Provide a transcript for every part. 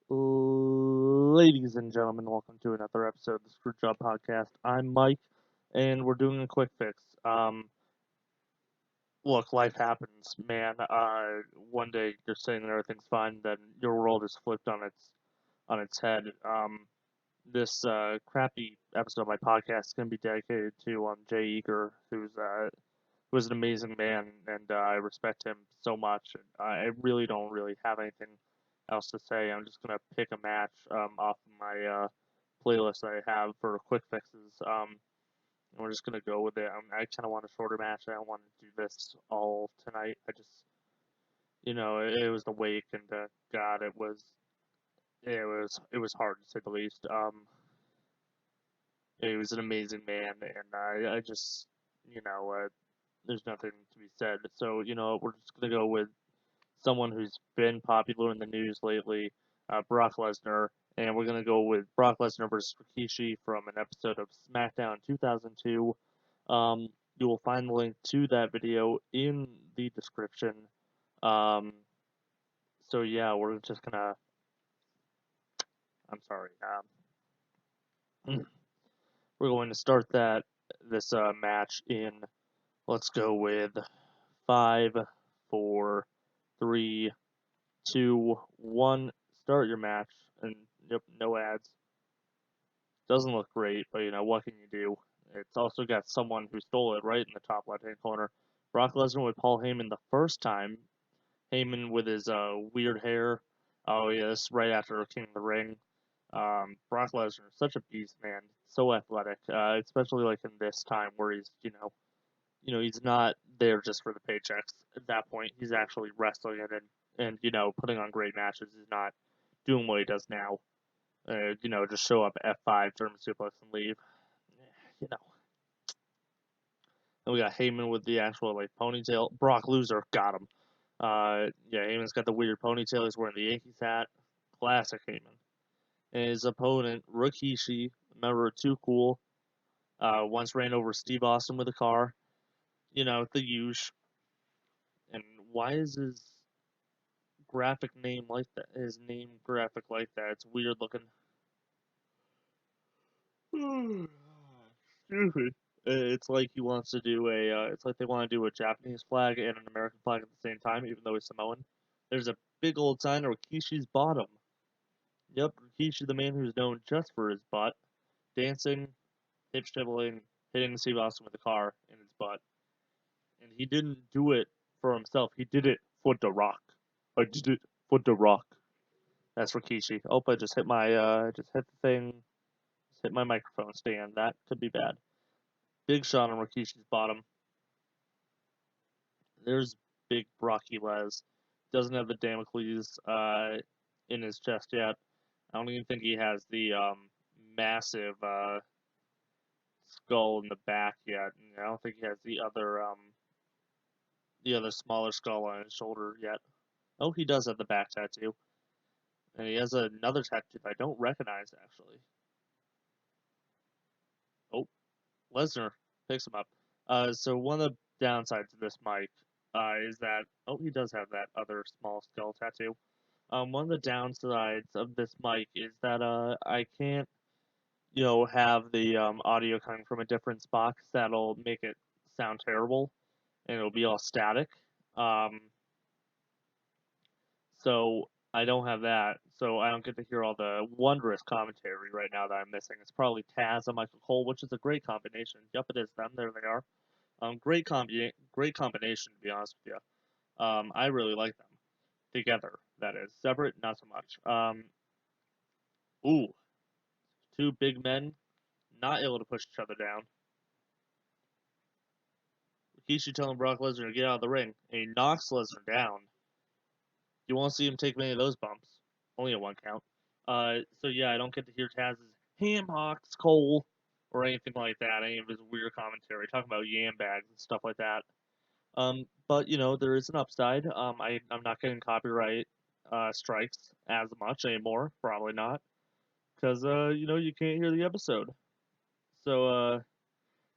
Ladies and gentlemen, welcome to another episode of the Screwjob podcast. I'm Mike, and we're doing a quick fix. Look, life happens, man. One day you're saying that everything's fine, then your world is flipped on its head. This crappy episode of my podcast is going to be dedicated to Jay Eager, who's an amazing man, and I respect him so much. I really don't really have anything else to say. I'm just gonna pick a match off of my playlist that I have for quick fixes. And we're just gonna go with it. I kind of want a shorter match. I don't want to do this all tonight. It was the wake, and God, it was hard to say the least. He was an amazing man, and I just, there's nothing to be said. So, we're just going to go with someone who's been popular in the news lately, Brock Lesnar. And we're going to go with Brock Lesnar versus Rikishi from an episode of SmackDown 2002. You will find the link to that video in the description. Um, so, yeah, we're just going to. I'm sorry. We're going to start this match in. Let's go with 5, 4, 3, 2, 1. Start your match, and yep, no ads. Doesn't look great, but what can you do? It's also got someone who stole it right in the top left-hand corner. Brock Lesnar with Paul Heyman the first time. Heyman with his weird hair. Oh yeah, this is right after King of the Ring. Brock Lesnar, such a beast, man. So athletic, especially like in this time where he's he's not there just for the paychecks. At that point, he's actually wrestling it and putting on great matches. He's not doing what he does now. Just show up F5 German suplex and leave. You know. Then we got Heyman with the actual like ponytail. Brock loser got him. Yeah, Heyman's got the weird ponytail. He's wearing the Yankees hat. Classic Heyman. And his opponent Rikishi, remember Too Cool, once ran over Steve Austin with a car. The huge. And why is his graphic name like that? His name graphic like that? It's weird looking. Stupid. It's like he wants to do a. It's like they want to do a Japanese flag and an American flag at the same time, even though he's Samoan. There's a big old sign of Rikishi's bottom. Yep, Rikishi, the man who's known just for his butt, dancing, hip dribbling, hitting Steve Austin with a car in his butt, and he didn't do it for himself. He did it for The Rock. I did it for The Rock. That's Rikishi. Oh, I just hit just hit the thing. Just hit my microphone stand. That could be bad. Big shot on Rikishi's bottom. There's big Brocky Les. Doesn't have the Damocles in his chest yet. I don't even think he has the massive skull in the back yet. And I don't think he has the other smaller skull on his shoulder yet. Oh, he does have the back tattoo. And he has another tattoo that I don't recognize actually. Oh, Lesnar picks him up. So one of the downsides of this mic is that he does have that other small skull tattoo. One of the downsides of this mic is that I can't have the audio coming from a different spot 'cause that'll make it sound terrible and it'll be all static. Um, so I don't have that, so I don't get to hear all the wondrous commentary right now that I'm missing. It's probably Taz and Michael Cole, which is a great combination. Yep, it is them. There they are. Great combination to be honest with you. I really like them together. That is separate, not so much. Ooh, two big men not able to push each other down. Rikishi telling Brock Lesnar to get out of the ring, and he knocks Lesnar down. You won't see him take many of those bumps. Only a one count. So yeah, I don't get to hear Taz's ham hocks Cole or anything like that. Any of his weird commentary talking about yam bags and stuff like that. But there is an upside. I'm not getting copyright strikes as much anymore. Probably not, because you can't hear the episode. So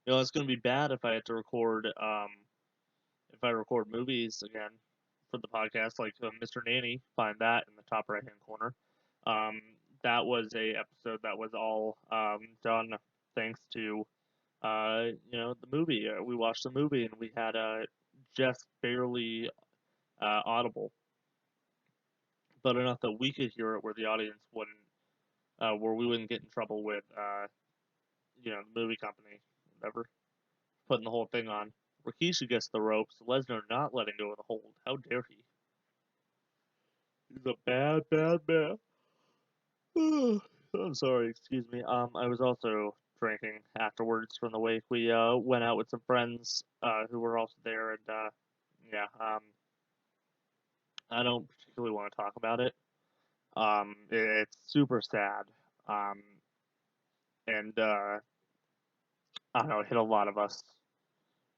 it's gonna be bad if I have to record if I record movies again for the podcast, like Mr. Nanny. Find that in the top right hand corner. Um, that was a episode that was all done thanks to the movie. We watched the movie and we had just barely audible, but enough that we could hear it where the audience wouldn't, where we wouldn't get in trouble with the movie company, whatever, putting the whole thing on. Rikishi gets the ropes. Lesnar not letting go of the hold. How dare he? He's a bad, bad man. I'm sorry, excuse me. I was also drinking afterwards from the wake. We went out with some friends who were also there, and yeah, I don't particularly want to talk about it. It's super sad, um, and I don't know, it hit a lot of us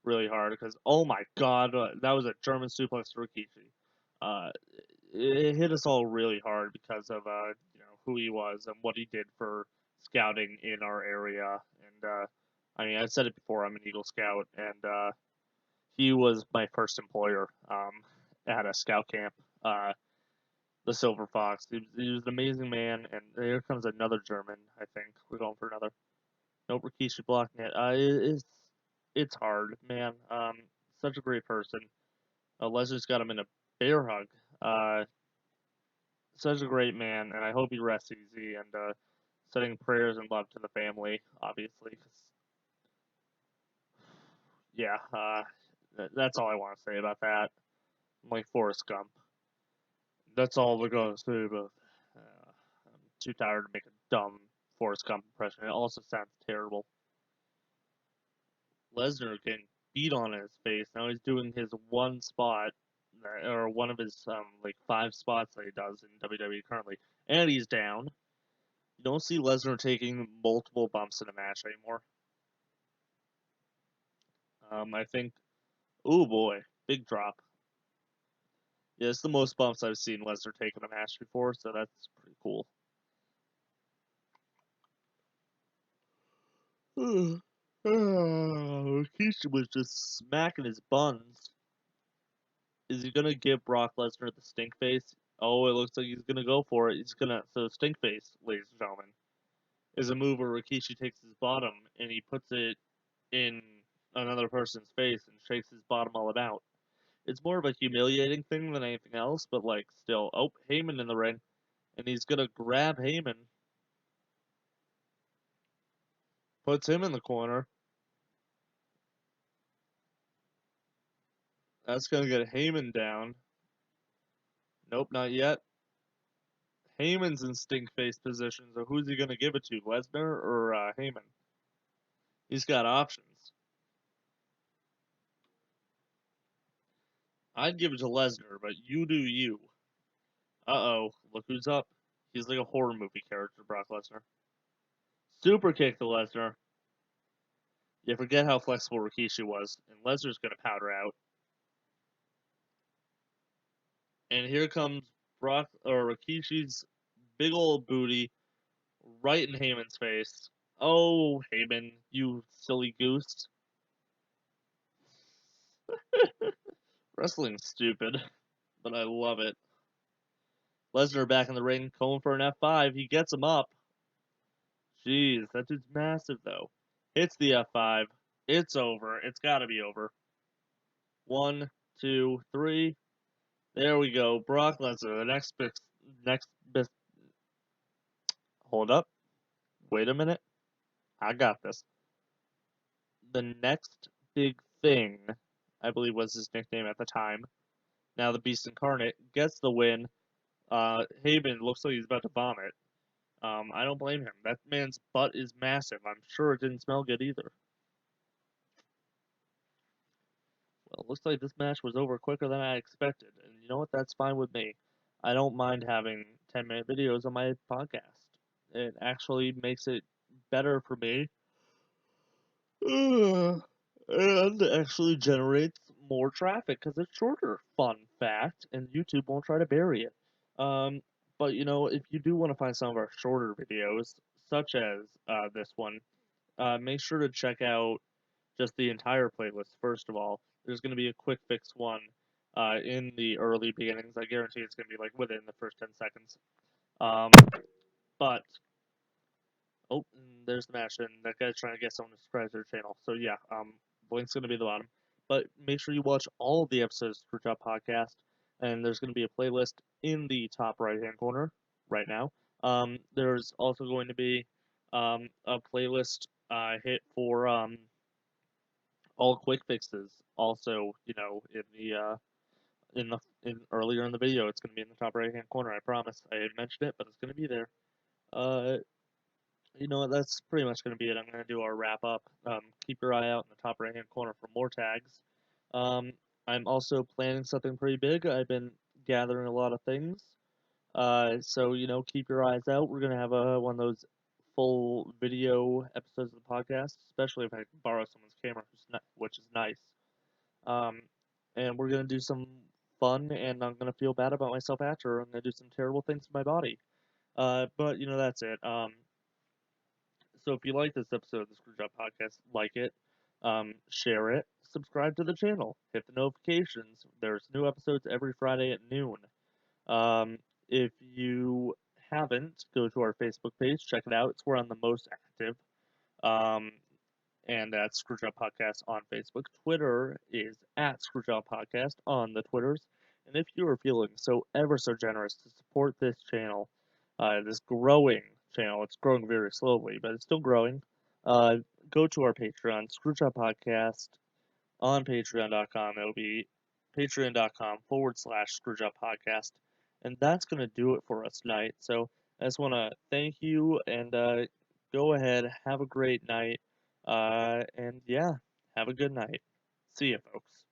really hard because oh my god, that was a German suplex to Rikishi. Uh, it hit us all really hard because of who he was and what he did for scouting in our area. And I mean, I said it before. I'm an Eagle Scout, and he was my first employer at a scout camp. The Silver Fox. He was an amazing man, and here comes another German. I think we're going for another. Nope, Rikishi blocking it. It's hard, man. Such a great person. Lesnar's got him in a bear hug. Such a great man, and I hope he rests easy. And sending prayers and love to the family, obviously. 'Cause, yeah, that's all I want to say about that. I'm like Forrest Gump. That's all we're gonna say about. I'm too tired to make a dumb Forrest Gump impression. It also sounds terrible. Lesnar getting beat on his face. Now he's doing his one spot, or one of his like 5 spots that he does in WWE currently, and he's down. You don't see Lesnar taking multiple bumps in a match anymore. I think, oh boy, big drop. Yeah, it's the most bumps I've seen Lesnar take in a match before, so that's pretty cool. Rikishi was just smacking his buns. Is he gonna give Brock Lesnar the stink face? Oh, it looks like he's gonna go for it. He's gonna so stink face, ladies and gentlemen, is a move where Rikishi takes his bottom and he puts it in another person's face and shakes his bottom all about. It's more of a humiliating thing than anything else, but like still, oh, Heyman in the ring, and he's gonna grab Heyman, puts him in the corner. That's gonna get Heyman down. Nope, not yet. Heyman's in stink face position, so who's he gonna give it to, Lesnar or Heyman? He's got options. I'd give it to Lesnar, but you do you. Uh-oh, look who's up. He's like a horror movie character, Brock Lesnar. Super kick to Lesnar. You forget how flexible Rikishi was, and Lesnar's gonna powder out. And here comes Brock or Rikishi's big old booty right in Heyman's face. Oh, Heyman, you silly goose. Wrestling's stupid, but I love it. Lesnar back in the ring, going for an F5. He gets him up. Jeez, that dude's massive, though. Hits the F5. It's over. It's gotta be over. 1, 2, 3. There we go. Brock Lesnar, the next best. Hold up. Wait a minute. I got this. The next big thing, I believe was his nickname at the time. Now the Beast Incarnate gets the win. Heyman looks like he's about to vomit. I don't blame him. That man's butt is massive. I'm sure it didn't smell good either. Well, it looks like this match was over quicker than I expected, and you know what? That's fine with me. I don't mind having 10-minute videos on my podcast. It actually makes it better for me and actually generates more traffic because it's shorter. Fun fact, and YouTube won't try to bury it. Um, but if you do want to find some of our shorter videos, such as this one, make sure to check out just the entire playlist. First of all, there's going to be a quick fix one in the early beginnings. I guarantee it's going to be like within the first 10 seconds. Um, but there's the match, and that guy's trying to get someone to subscribe to their channel. So yeah, the link's gonna be at the bottom. But make sure you watch all of the episodes of Screwjob Podcast, and there's gonna be a playlist in the top right hand corner right now. There's also going to be a playlist hit for all quick fixes. Also, in earlier in the video, it's gonna be in the top right hand corner. I promise. I didn't mention it, but it's gonna be there. Uh, that's pretty much going to be it. I'm going to do our wrap up. Keep your eye out in the top right hand corner for more tags. Um, I'm also planning something pretty big. I've been gathering a lot of things. So, keep your eyes out. We're going to have one of those full video episodes of the podcast, especially if I can borrow someone's camera, which is nice. Um, and we're going to do some fun, and I'm going to feel bad about myself after. I'm going to do some terrible things to my body. But, that's it. So if you like this episode of the Screwjob Podcast, like it, share it, subscribe to the channel, hit the notifications. There's new episodes every Friday at noon. If you haven't, go to our Facebook page, check it out. It's where I'm the most active. Um, and that's Screwjob Podcast on Facebook. Twitter is at Screwjob Podcast on the Twitters. And if you are feeling so ever so generous to support this channel, this growing channel, it's growing very slowly, but it's still growing. Uh, Go to our Patreon, Screwjob Podcast on patreon.com. It'll be patreon.com/Screwjob Podcast. And that's going to do it for us tonight. So I just want to thank you and go ahead, have a great night. And yeah, have a good night. See ya, folks.